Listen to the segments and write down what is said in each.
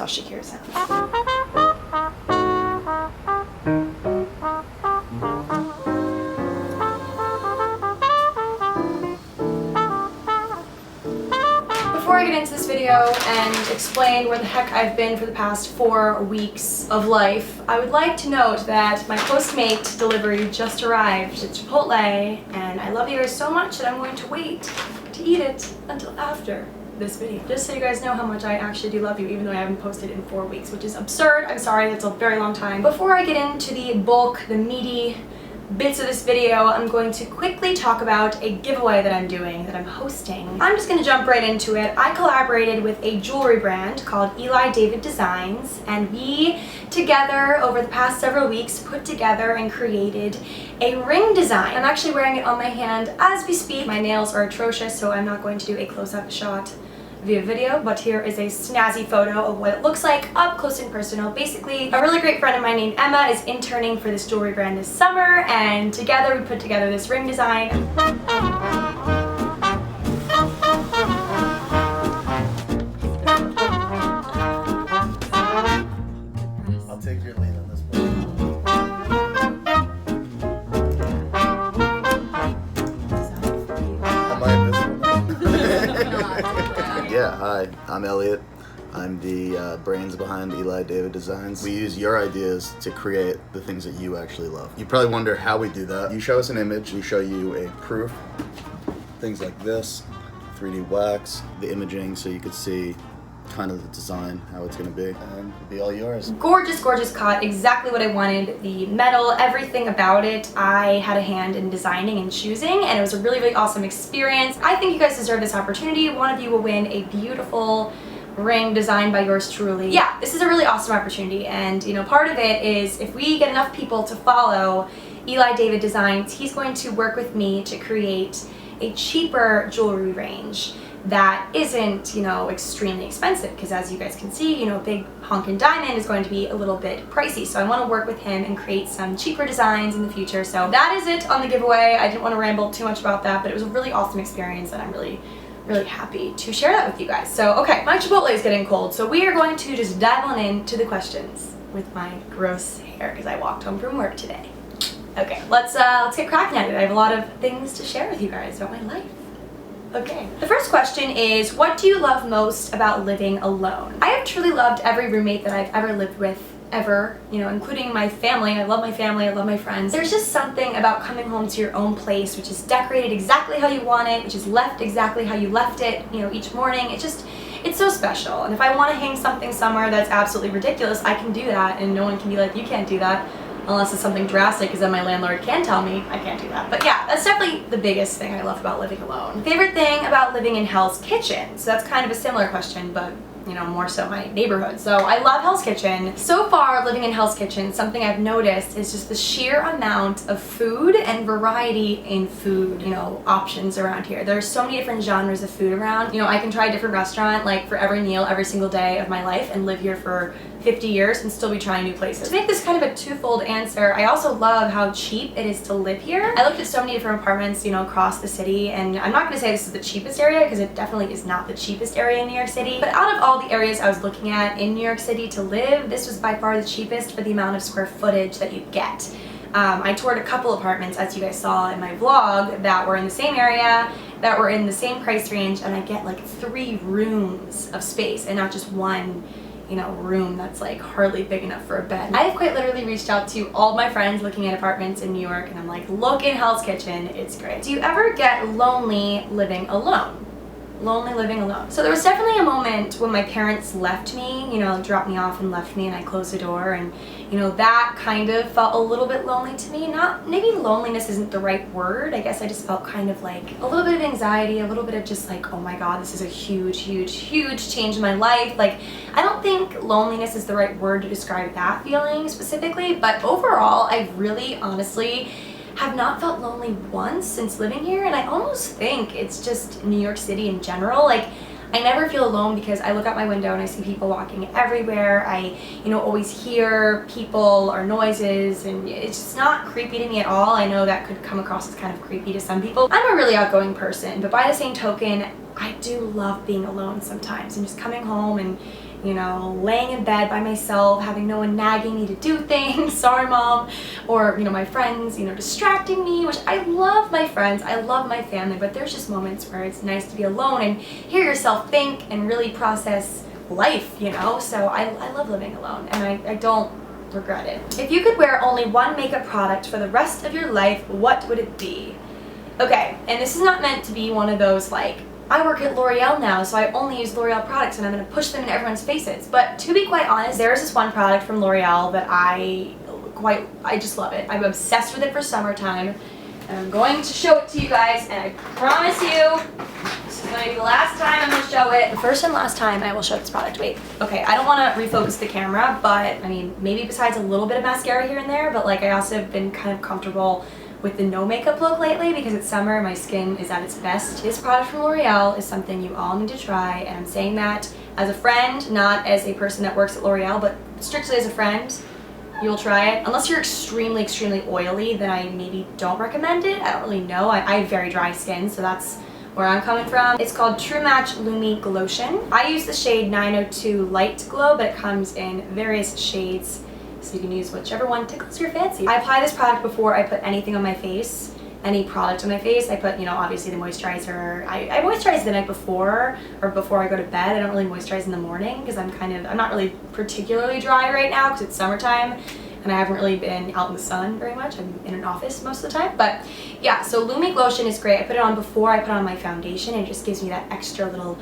how Shakira sounds. Before I get into this video and explain where the heck I've been for the past 4 weeks of life, I would like to note that my Postmate delivery just arrived at Chipotle, and I love you guys so much that I'm going to wait to eat it until after this video. Just so you guys know how much I actually do love you, even though I haven't posted in 4 weeks, which is absurd. I'm sorry, that's a very long time. Before I get into the bulk, the meaty bits of this video, I'm going to quickly talk about a giveaway that I'm doing, that I'm hosting. I'm just going to jump right into it. I collaborated with a jewelry brand called Eli David Designs, and we together over the past several weeks put together and created a ring design. I'm actually wearing it on my hand as we speak. My nails are atrocious, so I'm not going to do a close-up shot via video, but here is a snazzy photo of what it looks like up close and personal. Basically, a really great friend of mine named Emma is interning for this jewelry brand this summer, and together we put together this ring design. I'll take your lead on this one. Am I invisible? Yeah, hi, I'm Elliot. I'm the brains behind Eli David Designs. We use your ideas to create the things that you actually love. You probably wonder how we do that. You show us an image, we show you a proof, things like this, 3D wax, the imaging so you could see kind of the design, how it's gonna be, and it'll be all yours. Gorgeous, gorgeous cut, exactly what I wanted. The metal, everything about it, I had a hand in designing and choosing, and it was a really, really awesome experience. I think you guys deserve this opportunity. One of you will win a beautiful ring designed by yours truly. Yeah, this is a really awesome opportunity, and you know, part of it is if we get enough people to follow Eli David Designs, he's going to work with me to create a cheaper jewelry range that isn't, you know, extremely expensive, because as you guys can see, you know, a big honkin' diamond is going to be a little bit pricey. So I want to work with him and create some cheaper designs in the future. So that is it on the giveaway. I didn't want to ramble too much about that, but it was a really awesome experience, and I'm really happy to share that with you guys. So okay, my Chipotle is getting cold, so we are going to just dive on into the questions with my gross hair because I walked home from work today. Okay, let's get cracking at it. I have a lot of things to share with you guys about my life. Okay, the first question is, what do you love most about living alone? I have truly loved every roommate that I've ever lived with, ever, you know, including my family. I love my family, I love my friends. There's just something about coming home to your own place, which is decorated exactly how you want it, which is left exactly how you left it, you know, each morning. It's so special. And if I want to hang something somewhere that's absolutely ridiculous, I can do that, and no one can be like, you can't do that. Unless it's something drastic, because then my landlord can tell me I can't do that. But yeah, that's definitely the biggest thing I love about living alone. Favorite thing about living in Hell's Kitchen? So that's kind of a similar question, but you know, more so my neighborhood. So I love Hell's Kitchen. So far, living in Hell's Kitchen, something I've noticed is just the sheer amount of food and variety in food, you know, options around here. There's so many different genres of food around. You know, I can try a different restaurant like for every meal every single day of my life and live here for 50 years and still be trying new places. To make this kind of a twofold answer, I also love how cheap it is to live here. I looked at so many different apartments, you know, across the city, and I'm not gonna say this is the cheapest area because it definitely is not the cheapest area in New York City, but out of all the areas I was looking at in New York City to live, this was by far the cheapest for the amount of square footage that you get. I toured a couple apartments, as you guys saw in my vlog, that were in the same area, that were in the same price range, and I get like 3 rooms of space and not just one, you know, room that's like hardly big enough for a bed. I have quite literally reached out to all my friends looking at apartments in New York, and I'm like, look in Hell's Kitchen, it's great. Do you ever get lonely living alone? Lonely living alone. So there was definitely a moment when my parents left me, you know, dropped me off and left me, and I closed the door, and you know, that kind of felt a little bit lonely to me. Not, maybe loneliness isn't the right word. I guess I just felt kind of like a little bit of anxiety, a little bit of just like, oh my god, this is a huge, huge, huge change in my life. Like, I don't think loneliness is the right word to describe that feeling specifically, but overall, I really honestly have not felt lonely once since living here, and I almost think it's just New York City in general. Like, I never feel alone because I look out my window and I see people walking everywhere. I, you know, always hear people or noises, and it's just not creepy to me at all. I know that could come across as kind of creepy to some people. I'm a really outgoing person, but by the same token, I do love being alone sometimes and just coming home and, you know, laying in bed by myself, having no one nagging me to do things, sorry mom, or, you know, my friends, you know, distracting me, which I love my friends, I love my family, but there's just moments where it's nice to be alone and hear yourself think and really process life, you know. So I love living alone, and I don't regret it. If you could wear only one makeup product for the rest of your life, what would it be? Okay, and this is not meant to be one of those like, I work at L'Oreal now, so I only use L'Oreal products and I'm going to push them in everyone's faces. But to be quite honest, there's this one product from L'Oreal that I just love it. I'm obsessed with it for summertime. And I'm going to show it to you guys, and I promise you, this is going to be the last time I'm going to show it. The first and last time I will show this product. Wait, okay, I don't want to refocus the camera, but I mean, maybe besides a little bit of mascara here and there, but like I also have been kind of comfortable with the no makeup look lately because it's summer, my skin is at its best. This product from L'Oreal is something you all need to try, and I'm saying that as a friend, not as a person that works at L'Oreal, but strictly as a friend. You'll try it. Unless you're extremely, extremely oily, then I maybe don't recommend it. I don't really know. I have very dry skin, so that's where I'm coming from. It's called True Match Lumi Glotion. I use the shade 902 Light Glow, but it comes in various shades, so you can use whichever one tickles your fancy. I apply this product before I put anything on my face, any product on my face. I put, you know, obviously the moisturizer. I moisturize the night before, or before I go to bed. I don't really moisturize in the morning because I'm not really particularly dry right now because it's summertime and I haven't really been out in the sun very much. I'm in an office most of the time. But yeah, so Lumi Glotion is great. I put it on before I put on my foundation, and it just gives me that extra little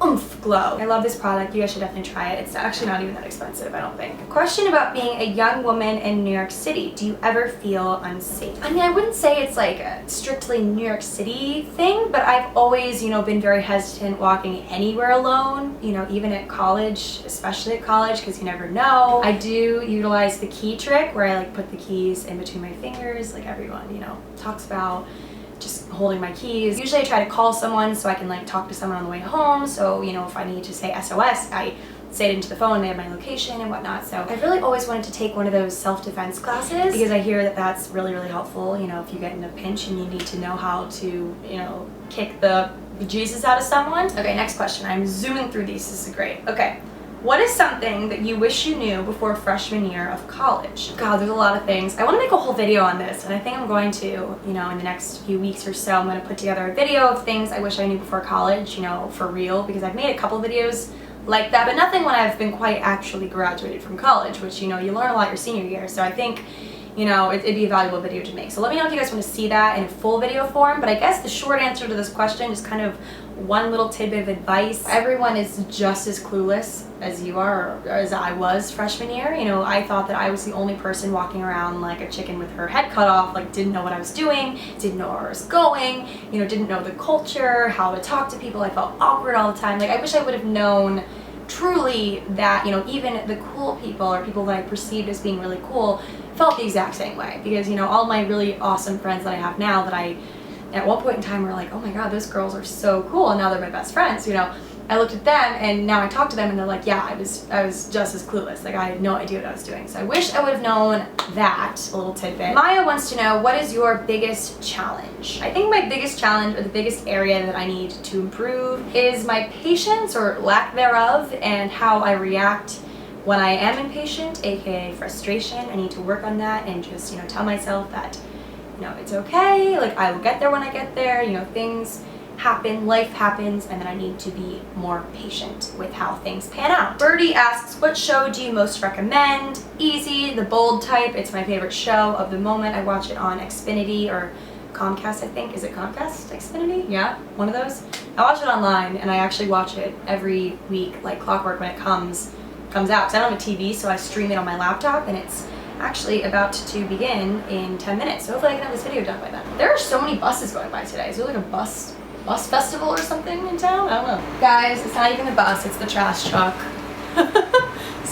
oomph glow. I love this product. You guys should definitely try it. It's actually not even that expensive, I don't think. Question about being a young woman in New York City. Do you ever feel unsafe? I mean, I wouldn't say it's like a strictly New York City thing, but I've always, you know, been very hesitant walking anywhere alone, you know, even at college, especially at college, because you never know. I do utilize the key trick where I like put the keys in between my fingers, like everyone, you know, talks about just holding my keys. Usually I try to call someone so I can like talk to someone on the way home. So, you know, if I need to say SOS, I say it into the phone, they have my location and whatnot. So I've really always wanted to take one of those self-defense classes because I hear that that's really, really helpful. You know, if you get in a pinch and you need to know how to, you know, kick the bejesus out of someone. Okay, next question. I'm zooming through these. This is great. Okay. What is something that you wish you knew before freshman year of college? God, there's a lot of things. I want to make a whole video on this, and I think I'm going to, you know, in the next few weeks or so, I'm going to put together a video of things I wish I knew before college, you know, for real, because I've made a couple videos like that, but nothing when I've been quite actually graduated from college, which, you know, you learn a lot your senior year, so I think, you know, it'd be a valuable video to make. So let me know if you guys want to see that in a full video form, but I guess the short answer to this question is kind of one little tidbit of advice. Everyone is just as clueless as you are, or as I was freshman year. You know, I thought that I was the only person walking around like a chicken with her head cut off, like didn't know what I was doing, didn't know where I was going, you know, didn't know the culture, how to talk to people. I felt awkward all the time. Like I wish I would have known truly that, you know, even the cool people or people that I perceived as being really cool felt the exact same way, because, you know, all my really awesome friends that I have now that I at one point in time were like, oh my god, those girls are so cool, and now they're my best friends, you know. I looked at them and now I talk to them and they're like, yeah, I was just as clueless. Like I had no idea what I was doing. So I wish I would have known that, a little tidbit. Maya wants to know, what is your biggest challenge? I think my biggest challenge, or the biggest area that I need to improve, is my patience or lack thereof, and how I react when I am impatient, aka frustration. I need to work on that and just, you know, tell myself that, you know, it's okay, like I will get there when I get there, you know, things happen, life happens, and then I need to be more patient with how things pan out. Birdie asks, what show do you most recommend? Easy, the Bold Type. It's my favorite show of the moment. I watch it on Xfinity or Comcast, I think. Is it Comcast? Xfinity? Yeah, one of those. I watch it online, and I actually watch it every week, like clockwork, when it comes out. Because I don't have a TV, so I stream it on my laptop, and it's actually about to begin in 10 minutes. So hopefully I can have this video done by then. There are so many buses going by today. Is there like a bus festival or something in town? I don't know. Guys, it's not even the bus, it's the trash truck.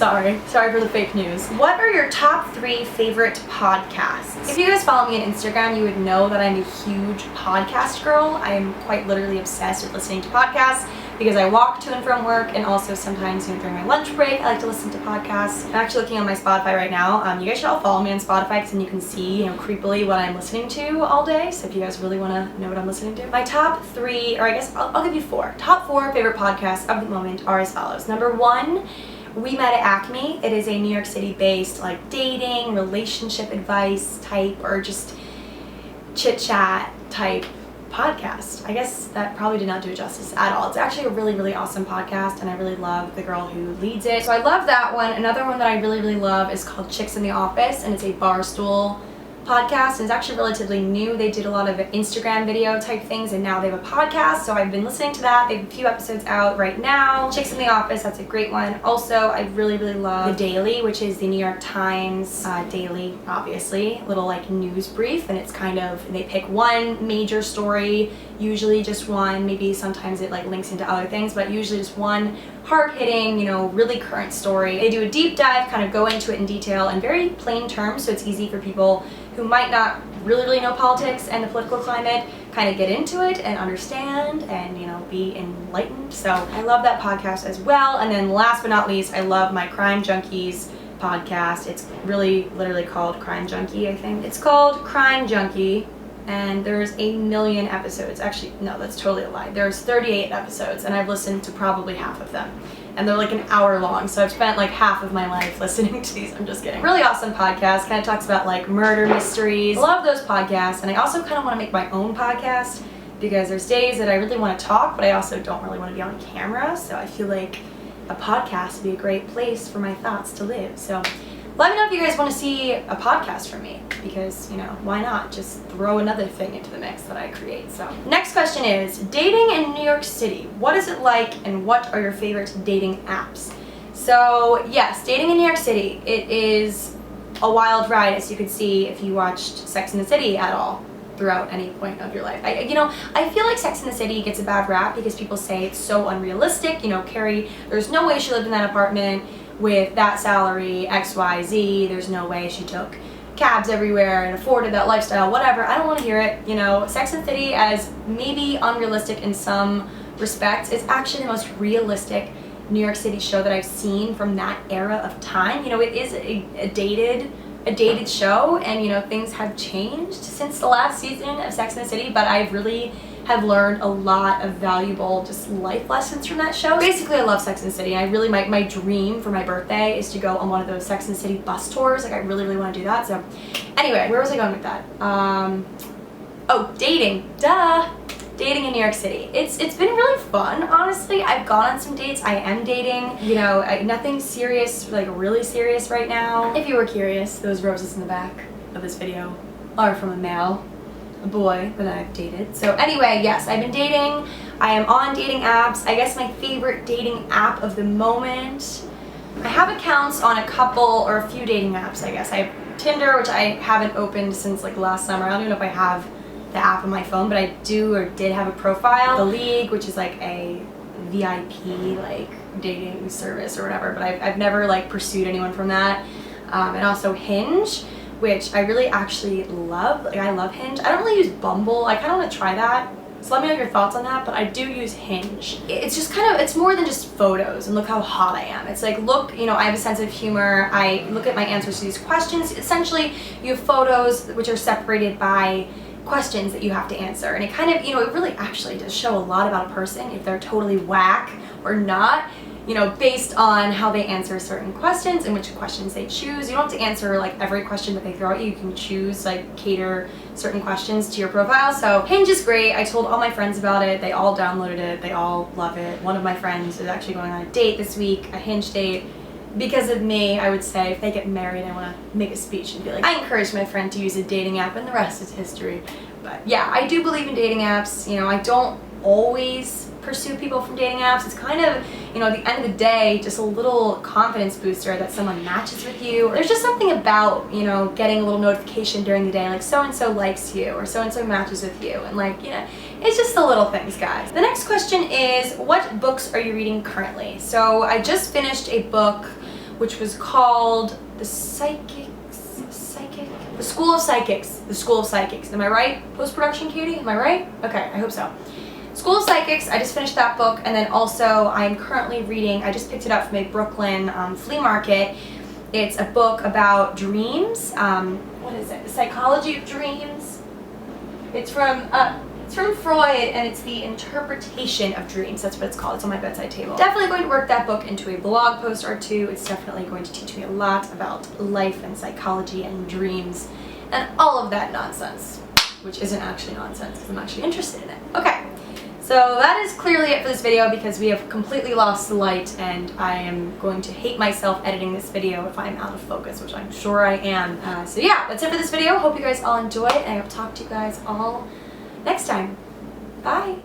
Sorry for the fake news. What are your top 3 favorite podcasts? If you guys follow me on Instagram, you would know that I'm a huge podcast girl. I am quite literally obsessed with listening to podcasts because I walk to and from work, and also sometimes during my lunch break, I like to listen to podcasts. I'm actually looking on my Spotify right now. You guys should all follow me on Spotify because then you can see, creepily what I'm listening to all day. So if you guys really want to know what I'm listening to. My top 3, or I guess I'll give you 4. Top 4 favorite podcasts of the moment are as follows. Number 1, We Met at Acme. It is a New York City based like dating, relationship advice type, or just chit chat type podcast. I guess that probably did not do it justice at all. It's actually a really, really awesome podcast, and I really love the girl who leads it. So I love that one. Another one that I really, really love is called Chicks in the Office, and it's a Barstool podcast, and it's actually relatively new. They did a lot of Instagram video type things, and now they have a podcast, so I've been listening to that. They have a few episodes out right now. Chicks in the Office, that's a great one. Also, I really, really love The Daily, which is the New York Times daily, obviously, little like news brief, and it's kind of, they pick one major story, usually just one, maybe sometimes it like links into other things, but usually just one hard-hitting, really current story. They do a deep dive, kind of go into it in detail in very plain terms, so it's easy for people who might not really know politics and the political climate kind of get into it and understand and be enlightened. So I love that podcast as well. And then last but not least, I love my Crime Junkies podcast. It's really literally called Crime Junkie, I think. It's called Crime Junkie, and there's 1,000,000 episodes. Actually, no, that's totally a lie. There's 38 episodes, and I've listened to probably half of them. And they're like an hour long, so I've spent like half of my life listening to these. I'm just kidding. Really awesome podcast. Kind of talks about like murder mysteries. I love those podcasts, and I also kind of want to make my own podcast because there's days that I really want to talk, but I also don't really want to be on camera. So I feel like a podcast would be a great place for my thoughts to live. So let me know if you guys want to see a podcast from me, because, why not just throw another thing into the mix that I create. So next question is, dating in New York City, what is it like, and what are your favorite dating apps? So yes, dating in New York City, it is a wild ride, as you can see if you watched Sex and the City at all throughout any point of your life. I feel like Sex and the City gets a bad rap because people say it's so unrealistic. Carrie, there's no way she lived in that apartment with that salary, XYZ, there's no way she took cabs everywhere and afforded that lifestyle, whatever. I don't want to hear it. Sex and the City, as maybe unrealistic in some respects, is actually the most realistic New York City show that I've seen from that era of time. It is a dated show, and things have changed since the last season of Sex and the City, but I really have learned a lot of valuable just life lessons from that show. Basically, I love Sex and the City, and I really, my dream for my birthday is to go on one of those Sex and the City bus tours. Like, I really, really want to do that. So anyway, where was I going with that? Oh, dating. Duh. Dating in New York City. It's been really fun, honestly. I've gone on some dates. I am dating. Nothing serious, like really serious right now. If you were curious, those roses in the back of this video are from a boy that I've dated. So anyway, yes, I've been dating. I am on dating apps. I guess my favorite dating app of the moment, I have accounts on a couple or a few dating apps, I guess. I have Tinder, which I haven't opened since like last summer. I don't even know if I have the app on my phone, but I do or did have a profile. The League, which is like a VIP like dating service or whatever, but I've never like pursued anyone from that. And also Hinge, which I really actually love. Like, I love Hinge. I don't really use Bumble. I kind of want to try that. So let me know your thoughts on that, but I do use Hinge. It's just it's more than just photos and look how hot I am. It's like, look, I have a sense of humor. I look at my answers to these questions. Essentially, you have photos which are separated by questions that you have to answer. And it kind of, it really actually does show a lot about a person if they're totally whack or not. Based on how they answer certain questions and which questions they choose. You don't have to answer like every question that they throw at you. You can choose, like, cater certain questions to your profile. So Hinge is great. I told all my friends about it. They all downloaded it. They all love it. One of my friends is actually going on a date this week, a Hinge date. Because of me, I would say, if they get married, I want to make a speech and be like, I encourage my friend to use a dating app, and the rest is history. But yeah, I do believe in dating apps. I don't always pursue people from dating apps. It's kind of, at the end of the day, just a little confidence booster that someone matches with you. There's just something about, getting a little notification during the day, like so-and-so likes you, or so-and-so matches with you, and like, it's just the little things, guys. The next question is, what books are you reading currently? So I just finished a book which was called The School of Psychics. Am I right? Post-production, Katie? Am I right? Okay, I hope so. School of Psychics, I just finished that book, and then also I'm currently reading, I just picked it up from a Brooklyn flea market. It's a book about dreams. What is it? The Psychology of Dreams. It's from Freud, and it's the interpretation of dreams. That's what it's called. It's on my bedside table. Definitely going to work that book into a blog post or two. It's definitely going to teach me a lot about life and psychology and dreams and all of that nonsense, which isn't actually nonsense because I'm actually interested in it. Okay, so that is clearly it for this video because we have completely lost the light, and I am going to hate myself editing this video if I'm out of focus, which I'm sure I am. So yeah, that's it for this video. Hope you guys all enjoyed, and I will talk to you guys all next time. Bye!